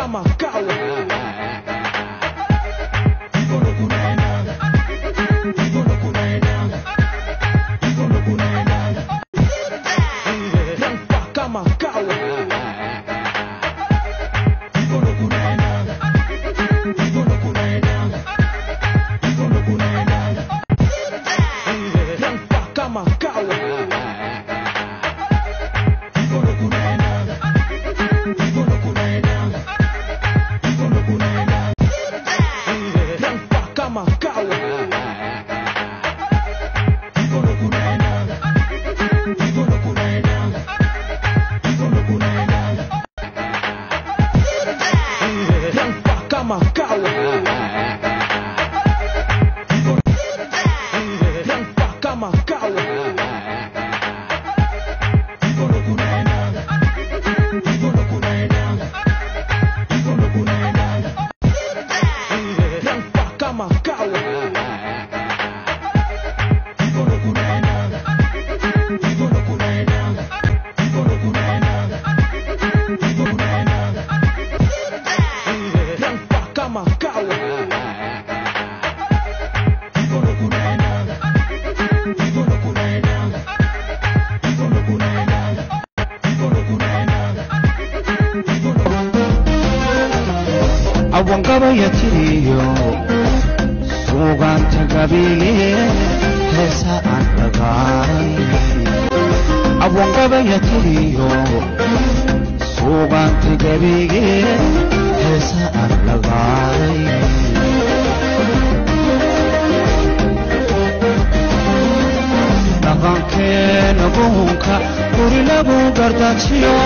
kama kawa. Kama kawa. Kama kawa. Kama kawa. Kama kawa. Kama kawa. Kama kawa. Kama kawa. Awangaba yatiriyo Suganta gabili Hesa andagai Awangaba yatiriyo Suganta gabili Hesa andagai Naganke nabunka Uri labu gardachiyo